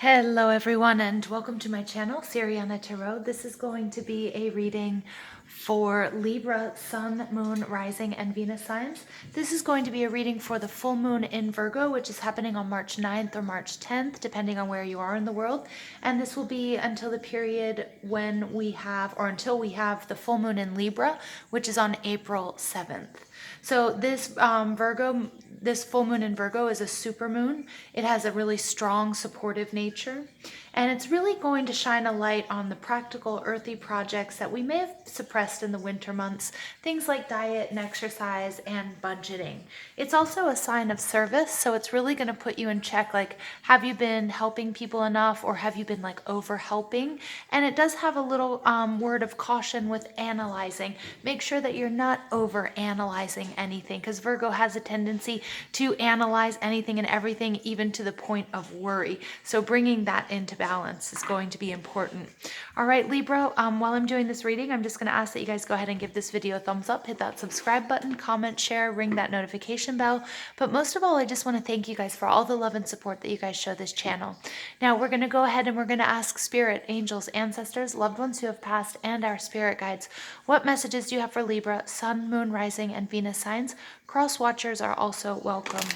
Hello everyone and welcome to my channel, Siriana Tarot. This is going to be a reading for Libra, Sun, Moon, Rising, and Venus signs. This is going to be a reading for the full moon in Virgo, which is happening on March 9th or March 10th, depending on where you are in the world. And this will be until the period when we have, or until we have the full moon in Libra, which is on April 7th. So this this full moon in Virgo is a supermoon. It has a really strong supportive nature, and it's really going to shine a light on the practical earthy projects that we may have suppressed in the winter months, things like diet and exercise and budgeting. It's also a sign of service, so it's really going to put you in check, like, have you been helping people enough, or have you been like over helping? And it does have a little word of caution with analyzing. Make sure that you're not over analyzing anything, because Virgo has a tendency to analyze anything and everything, even to the point of worry. So bringing that into balance is going to be important. All right, Libra, while I'm doing this reading, I'm just going to ask that you guys go ahead and give this video a thumbs up, hit that subscribe button, comment, share, ring that notification bell. But most of all, I just want to thank you guys for all the love and support that you guys show this channel. Now we're going to go ahead and we're going to ask spirit, angels, ancestors, loved ones who have passed, and our spirit guides, what messages do you have for Libra, Sun, Moon, Rising, and Venus signs? Cross watchers are also welcome.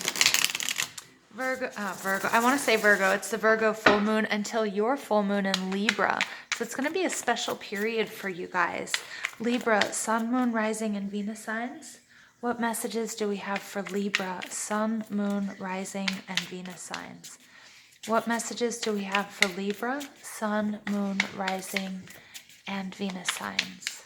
Virgo, I want to say Virgo. It's the Virgo full moon until your full moon in Libra. So it's going to be a special period for you guys. Libra, Sun, Moon, Rising, and Venus signs. What messages do we have for Libra, Sun, Moon, Rising, and Venus signs? What messages do we have for Libra, Sun, Moon, Rising, and Venus signs?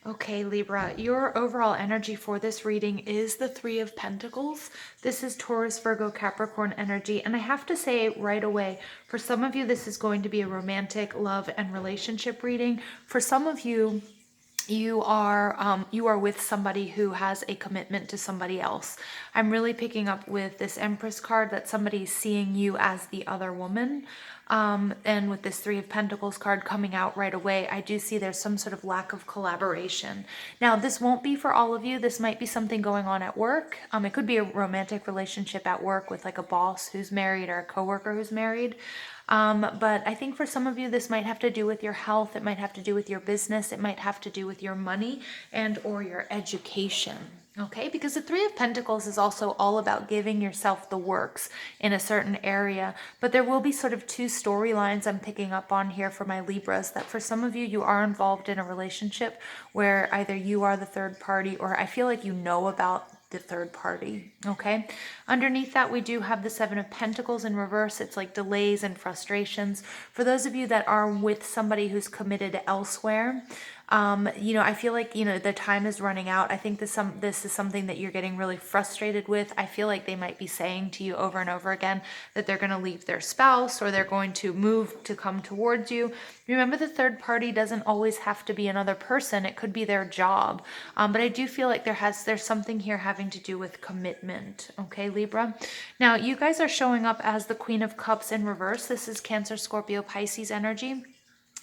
Okay, Libra, your overall energy for this reading is the Three of Pentacles. This is Taurus, Virgo, Capricorn energy. And I have to say right away, for some of you, this is going to be a romantic love and relationship reading. For some of you, you are with somebody who has a commitment to somebody else. I'm really picking up with this Empress card that somebody's seeing you as the other woman. And with this Three of Pentacles card coming out right away, I do see there's some sort of lack of collaboration. Now, this won't be for all of you. This might be something going on at work. It could be a romantic relationship at work with like a boss who's married or a coworker who's married. But I think for some of you, this might have to do with your health. It might have to do with your business. It might have to do with your money and or your education. Okay, because the Three of Pentacles is also all about giving yourself the works in a certain area. But there will be sort of two storylines I'm picking up on here for my Libras, that for some of you, you are involved in a relationship where either you are the third party, or I feel like you know about the third party. Okay, underneath that we do have the Seven of Pentacles in reverse. It's like delays and frustrations. For those of you that are with somebody who's committed elsewhere, I feel like, the time is running out. I think this is something that you're getting really frustrated with. I feel like they might be saying to you over and over again that they're going to leave their spouse, or they're going to move to come towards you. Remember, the third party doesn't always have to be another person. It could be their job. But I do feel like there's something here having to do with commitment. Okay, Libra. Now, you guys are showing up as the Queen of Cups in reverse. This is Cancer, Scorpio, Pisces energy.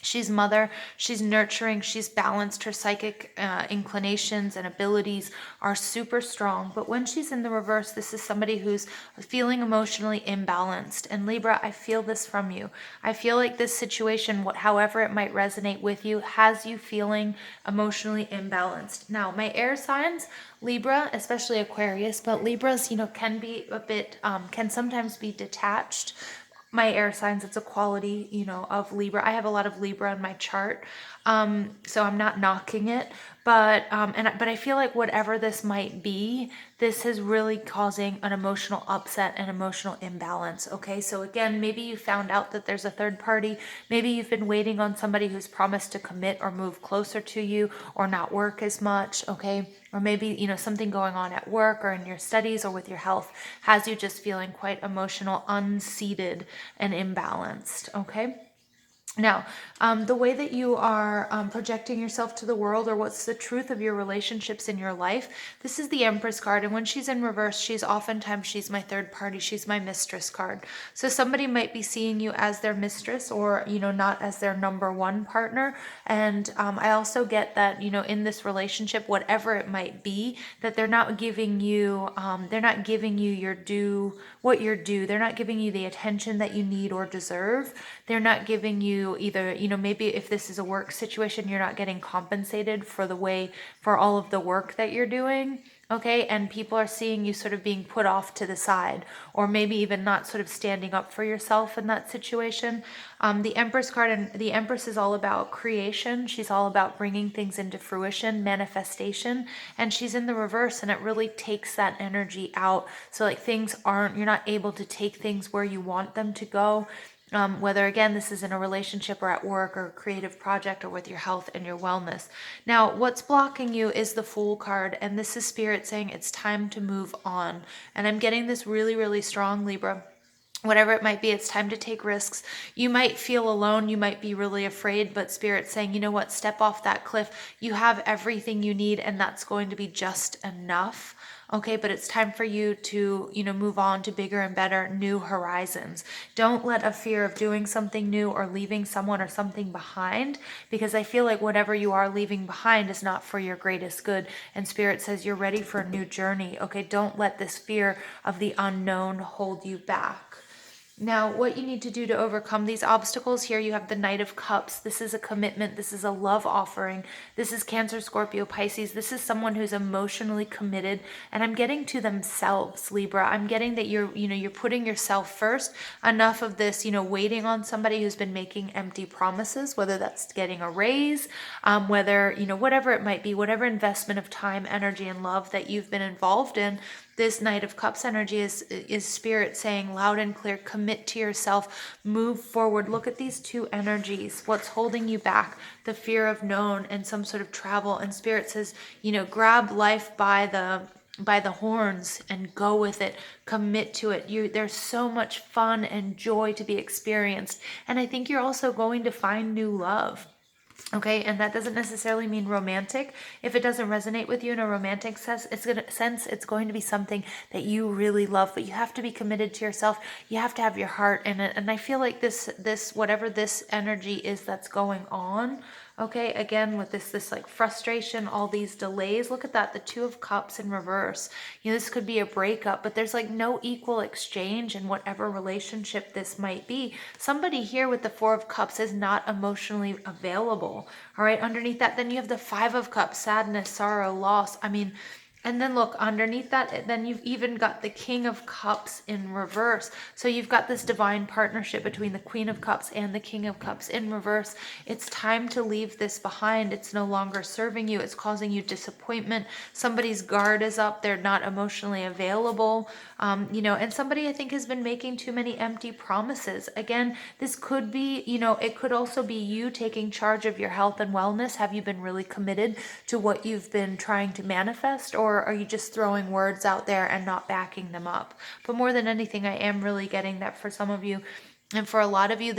She's mother, she's nurturing, she's balanced. Her psychic inclinations and abilities are super strong. But when she's in the reverse, this is somebody who's feeling emotionally imbalanced. And Libra, I feel this from you. I feel like this situation, however it might resonate with you, has you feeling emotionally imbalanced. Now, my air signs, Libra, especially Aquarius, but Libras, can be a bit, can sometimes be detached. My air signs, it's a quality, of Libra. I have a lot of Libra in my chart, so I'm not knocking it, but I feel like whatever this might be, this is really causing an emotional upset and emotional imbalance. Okay, so again, maybe you found out that there's a third party. Maybe you've been waiting on somebody who's promised to commit or move closer to you or not work as much. Okay, or maybe, something going on at work or in your studies or with your health has you just feeling quite emotional, unseated, and imbalanced. Okay. Now, the way that you are projecting yourself to the world, or what's the truth of your relationships in your life, this is the Empress card. And when she's in reverse, she's my third party. She's my mistress card. So somebody might be seeing you as their mistress, or, not as their number one partner. And I also get that, in this relationship, whatever it might be, that they're not giving you your due, what you're due. They're not giving you the attention that you need or deserve. They're not giving you either, maybe if this is a work situation, you're not getting compensated for all of the work that you're doing. Okay, and people are seeing you sort of being put off to the side, or maybe even not sort of standing up for yourself in that situation. The Empress card, and the Empress is all about creation. She's all about bringing things into fruition, manifestation, and she's in the reverse, and it really takes that energy out. So like you're not able to take things where you want them to go. Whether again this is in a relationship or at work or a creative project or with your health and your wellness. Now, what's blocking you is the Fool card, and this is Spirit saying it's time to move on. And I'm getting this really, really strong, Libra. Whatever it might be, it's time to take risks. You might feel alone, you might be really afraid, but Spirit's saying, you know what, step off that cliff. You have everything you need, and that's going to be just enough. Okay, but it's time for you to, move on to bigger and better new horizons. Don't let a fear of doing something new or leaving someone or something behind, because I feel like whatever you are leaving behind is not for your greatest good. And Spirit says you're ready for a new journey. Okay, don't let this fear of the unknown hold you back. Now, what you need to do to overcome these obstacles, here you have the Knight of Cups. This is a commitment. This is a love offering. This is Cancer, Scorpio, Pisces. This is someone who's emotionally committed, and I'm getting to themselves, Libra. I'm getting that you're putting yourself first. Enough of this, waiting on somebody who's been making empty promises, whether that's getting a raise, whether, whatever it might be, whatever investment of time, energy, and love that you've been involved in. This Knight of Cups energy is Spirit saying loud and clear, commit to yourself, move forward. Look at these two energies. What's holding you back? The fear of known and some sort of travel. And Spirit says, grab life by the horns and go with it. Commit to it. There's so much fun and joy to be experienced. And I think you're also going to find new love. Okay, and that doesn't necessarily mean romantic. If it doesn't resonate with you in a romantic sense, it's going to be something that you really love, but you have to be committed to yourself. You have to have your heart in it. And I feel like this whatever this energy is that's going on, okay, again with this like frustration, all these delays. Look at that, the Two of Cups in reverse. This could be a breakup, but there's like no equal exchange in whatever relationship this might be. Somebody here with the Four of Cups is not emotionally available. All right, underneath that, then you have the Five of Cups, sadness, sorrow, loss. And then look, underneath that, then you've even got the King of Cups in reverse. So you've got this divine partnership between the Queen of Cups and the King of Cups in reverse. It's time to leave this behind. It's no longer serving you. It's causing you disappointment. Somebody's guard is up. They're not emotionally available. And somebody I think has been making too many empty promises. Again, this could be, it could also be you taking charge of your health and wellness. Have you been really committed to what you've been trying to manifest, or are you just throwing words out there and not backing them up? But more than anything, I am really getting that for some of you, and for a lot of you,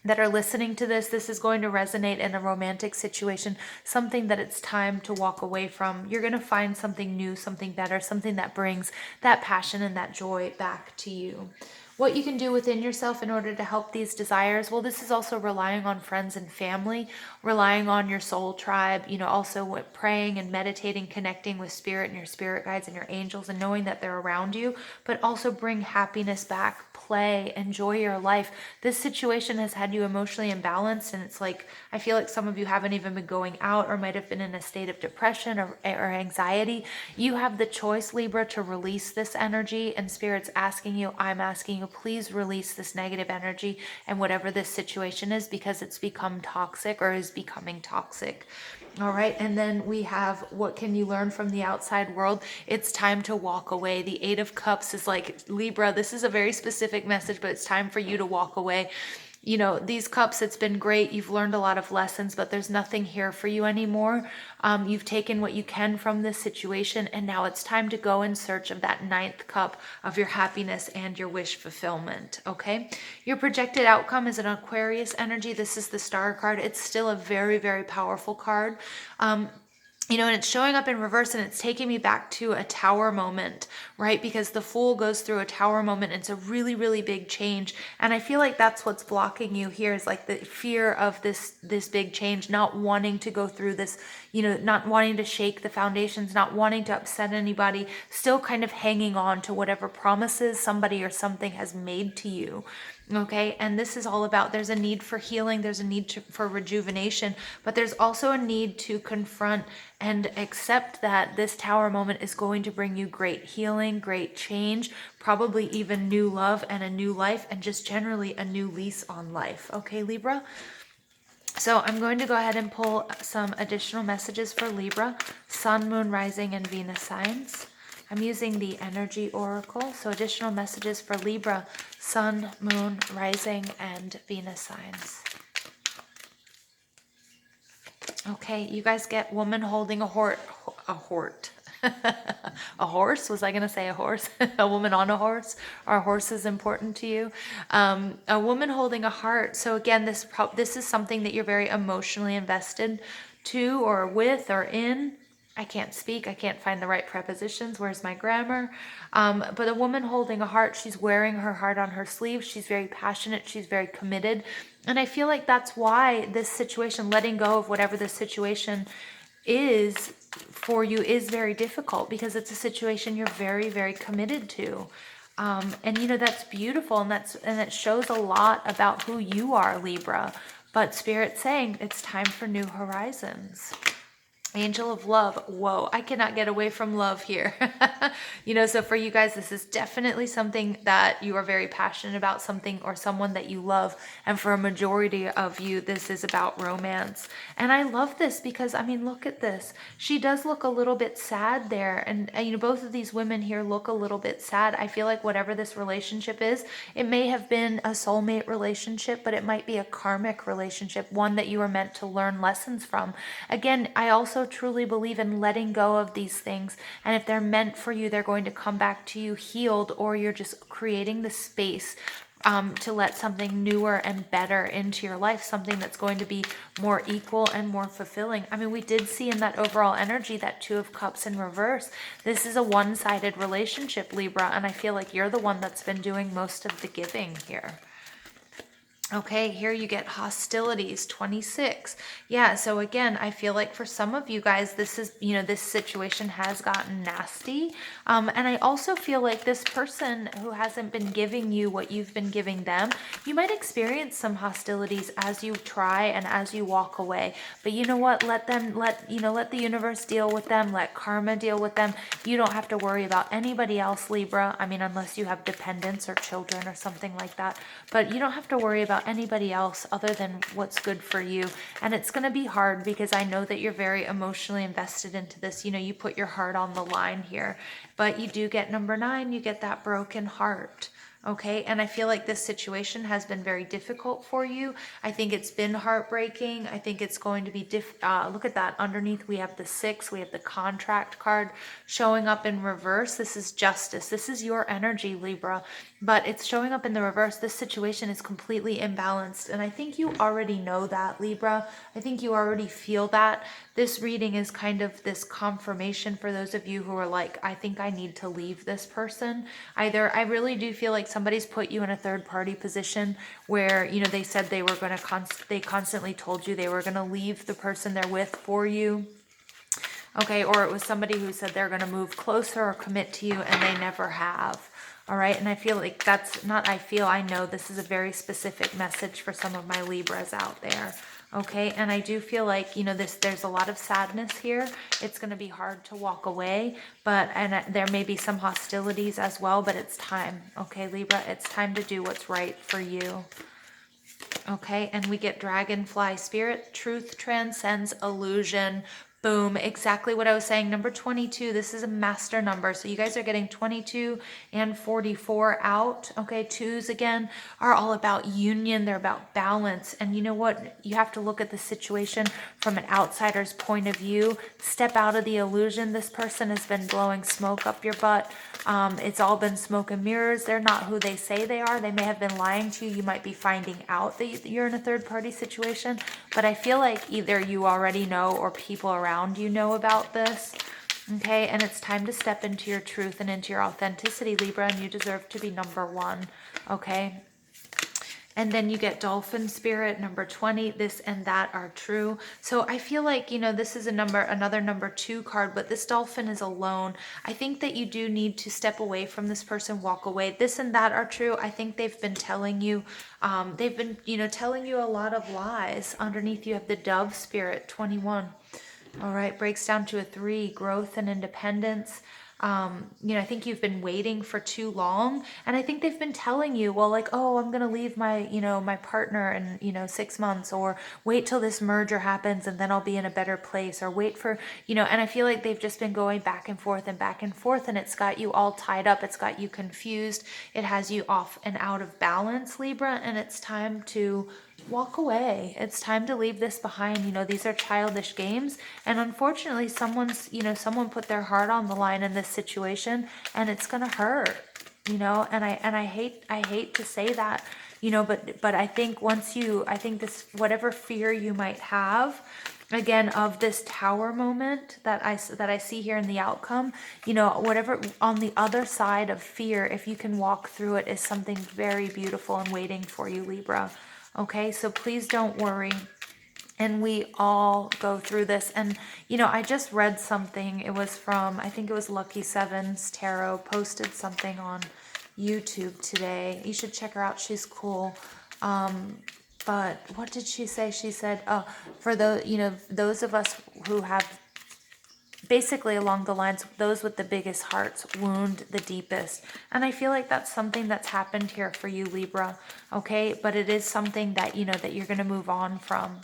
that are listening to this is going to resonate in a romantic situation, something that it's time to walk away from. You're going to find something new, something better, something that brings that passion and that joy back to you. What you can do within yourself in order to help these desires, well, this is also relying on friends and family, relying on your soul tribe, also with praying and meditating, connecting with spirit and your spirit guides and your angels, and knowing that they're around you, but also bring happiness back. Play, enjoy your life. This situation has had you emotionally imbalanced, and it's like, I feel like some of you haven't even been going out, or might have been in a state of depression or anxiety. You have the choice, Libra, to release this energy, and Spirit's asking you, I'm asking you, please release this negative energy and whatever this situation is, because it's become toxic or is becoming toxic. All right, and then we have, what can you learn from the outside world? It's time to walk away. The Eight of Cups is like, Libra, this is a very specific message, but it's time for you to walk away. you know, these cups, it's been great. You've learned a lot of lessons, but there's nothing here for you anymore. You've taken what you can from this situation, and now it's time to go in search of that ninth cup of your happiness and your wish fulfillment, okay? Your projected outcome is an Aquarius energy. This is the Star card. It's still a very, very powerful card. You know, and it's showing up in reverse, and it's taking me back to a tower moment, right? Because the Fool goes through a tower moment. And it's a really, really big change. And I feel like that's what's blocking you here, is like the fear of this big change, not wanting to go through this, you know, not wanting to shake the foundations, not wanting to upset anybody, still kind of hanging on to whatever promises somebody or something has made to you. Okay, and this is all about, there's a need for healing, there's a need for rejuvenation, but there's also a need to confront and accept that this tower moment is going to bring you great healing, great change, probably even new love and a new life, and just generally a new lease on life. Okay, Libra? So I'm going to go ahead and pull some additional messages for Libra, Sun, Moon, Rising, and Venus signs. I'm using the Energy Oracle, so additional messages for Libra, Sun, Moon, Rising, and Venus signs. Okay, you guys get woman holding a horse. A horse? Was I going to say a horse? A woman on a horse? Are horses important to you? A woman holding a heart. So again, this is something that you're very emotionally invested to or with or in. I can't speak. I can't find the right prepositions. Where's my grammar? But a woman holding a heart, she's wearing her heart on her sleeve. She's very passionate. She's very committed. And I feel like that's why this situation, letting go of whatever this situation is for you, is very difficult, because it's a situation you're very, very committed to. And you know, that's beautiful, and it shows a lot about who you are, Libra. But Spirit's saying it's time for new horizons. Angel of Love. Whoa, I cannot get away from love here. You know, so for you guys, this is definitely something that you are very passionate about, something or someone that you love. And for a majority of you, this is about romance. And I love this because, I mean, look at this. She does look a little bit sad there. And you know, both of these women here look a little bit sad. I feel like whatever this relationship is, it may have been a soulmate relationship, but it might be a karmic relationship, one that you were meant to learn lessons from. Again, I also truly believe in letting go of these things, and if they're meant for you, they're going to come back to you healed, or you're just creating the space to let something newer and better into your life, something that's going to be more equal and more fulfilling. I mean, we did see in that overall energy, that Two of Cups in reverse, this is a one-sided relationship, Libra, and I feel like you're the one that's been doing most of the giving here. Okay, here you get hostilities, 26. Yeah, so again, I feel like for some of you guys, this is, you know, this situation has gotten nasty. And I also feel like this person who hasn't been giving you what you've been giving them, you might experience some hostilities as you try and as you walk away. But you know what? Let the universe deal with them. Let karma deal with them. You don't have to worry about anybody else, Libra. I mean, unless you have dependents or children or something like that. But you don't have to worry about anybody else other than what's good for you. And it's going to be hard because I know that you're very emotionally invested into this. You know, you put your heart on the line here, but you do get number 9, you get that broken heart. Okay, and I feel like this situation has been very difficult for you. I think it's been heartbreaking. I think it's going to be look at that. Underneath we have the 6, we have the contract card showing up in reverse. This is justice. This is your energy, Libra, but it's showing up in the reverse. This situation is completely imbalanced, and I think you already know that, Libra. I think you already feel that. This reading is kind of this confirmation for those of you who are like, I think I need to leave this person. Either I really do feel like somebody's put you in a third party position where, you know, they said they were going to they constantly told you they were going to leave the person they're with for you. Okay, or it was somebody who said they're going to move closer or commit to you, and they never have. All right, and I feel like that's not, I know this is a very specific message for some of my Libras out there. Okay, and I do feel like, you know, there's a lot of sadness here. It's going to be hard to walk away, and there may be some hostilities as well, but it's time. Okay, Libra, it's time to do what's right for you. Okay, and we get Dragonfly Spirit. Truth transcends illusion. Boom, exactly what I was saying. Number 22, this is a master number. So you guys are getting 22 and 44 out. Okay, twos again are all about union. They're about balance. And you know what? You have to look at the situation from an outsider's point of view. Step out of the illusion. This person has been blowing smoke up your butt. It's all been smoke and mirrors. They're not who they say they are. They may have been lying to you. You might be finding out that you're in a third party situation. But I feel like either you already know or people around you know about this. Okay, and it's time to step into your truth and into your authenticity, Libra, and you deserve to be number one. Okay. And then you get dolphin spirit, number 20. This and that are true. So I feel like, you know, this is another number 2 card, but this dolphin is alone. I think that you do need to step away from this person, walk away. This and that are true. I think they've been telling you, telling you a lot of lies. Underneath you have the dove spirit, 21. All right, breaks down to a 3, growth and independence. I think you've been waiting for too long, and I think they've been telling you, well, like, oh, I'm gonna leave my partner in 6 months, or wait till this merger happens and then I'll be in a better place, or wait for, and I feel like they've just been going back and forth and back and forth, and it's got you all tied up, it's got you confused, it has you off and out of balance, Libra, and it's time to walk away. It's time to leave this behind. These are childish games, and unfortunately someone put their heart on the line in this situation, and it's gonna hurt, and I hate to say that, but I think I think this, whatever fear you might have, again, of this tower moment that I see here in the outcome, whatever on the other side of fear, if you can walk through it, is something very beautiful and waiting for you, Libra. Okay, so please don't worry. And we all go through this. And, I just read something. It was from, I think it was Lucky Sevens Tarot, posted something on YouTube today. You should check her out. She's cool. But what did she say? She said, for those of us who have, basically along the lines, those with the biggest hearts wound the deepest. And I feel like that's something that's happened here for you, Libra. Okay, but it is something that that you're going to move on from.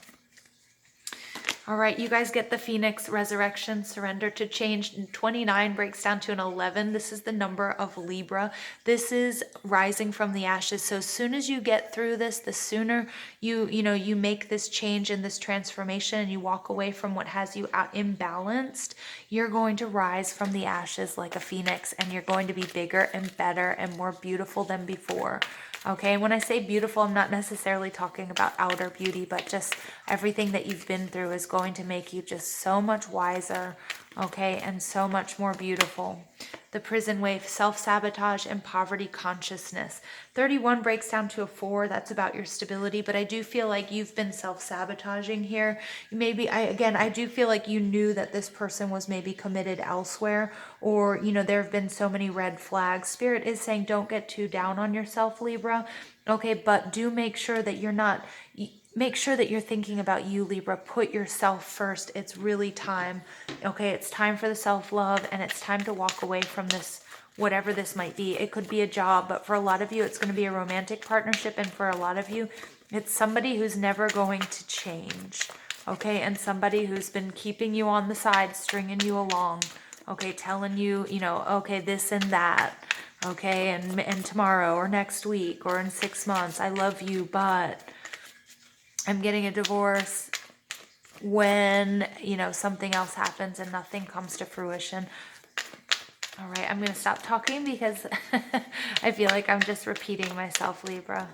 All right, you guys get the Phoenix, resurrection, surrender to change. 29 breaks down to an 11. This is the number of Libra. This is rising from the ashes. So as soon as you get through this, the sooner you make this change and this transformation, and you walk away from what has you out imbalanced, you're going to rise from the ashes like a phoenix, and you're going to be bigger and better and more beautiful than before. Okay, and when I say beautiful, I'm not necessarily talking about outer beauty, but just everything that you've been through is going to make you just so much wiser, okay, and so much more beautiful. The prison wave, self-sabotage and poverty consciousness. 31 breaks down to a 4. That's about your stability, but I do feel like you've been self-sabotaging here. Maybe, I do feel like you knew that this person was maybe committed elsewhere, or, there have been so many red flags. Spirit is saying don't get too down on yourself, Libra. Okay, but do make sure that you're not... Make sure that you're thinking about you, Libra. Put yourself first. It's really time. Okay, it's time for the self-love, and it's time to walk away from this, whatever this might be. It could be a job, but for a lot of you, it's going to be a romantic partnership, and for a lot of you, it's somebody who's never going to change. Okay, and somebody who's been keeping you on the side, stringing you along. Okay, telling you, okay, this and that. Okay, and tomorrow or next week or in 6 months, I love you, but I'm getting a divorce when, something else happens and nothing comes to fruition. All right, I'm going to stop talking because I feel like I'm just repeating myself, Libra.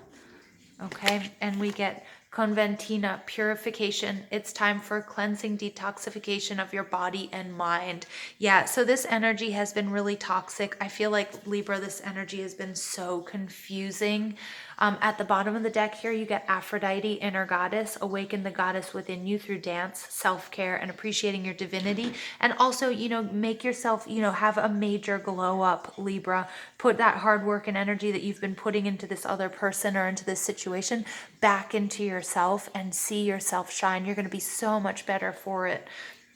Okay, and we get Conventina, purification. It's time for cleansing, detoxification of your body and mind. Yeah, so this energy has been really toxic. I feel like, Libra, this energy has been so confusing. At the bottom of the deck here, you get Aphrodite, inner goddess. Awaken the goddess within you through dance, self-care, and appreciating your divinity. And also, make yourself, have a major glow up, Libra. Put that hard work and energy that you've been putting into this other person or into this situation back into yourself and see yourself shine. You're going to be so much better for it.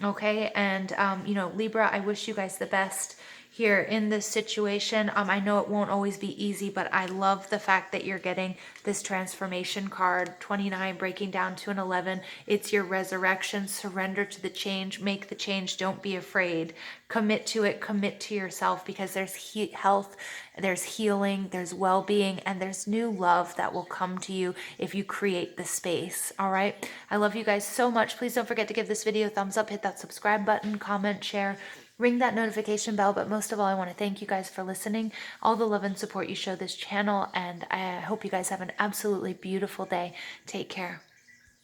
Okay. And, Libra, I wish you guys the best here in this situation. I know it won't always be easy, but I love the fact that you're getting this transformation card, 29 breaking down to an 11. It's your resurrection. Surrender to the change, make the change, don't be afraid. Commit to it, commit to yourself, because there's health, there's healing, there's well-being, and there's new love that will come to you if you create the space. All right, I love you guys so much. Please don't forget to give this video a thumbs up, hit that subscribe button, comment, share, ring that notification bell. But most of all, I want to thank you guys for listening, all the love and support you show this channel, and I hope you guys have an absolutely beautiful day. Take care.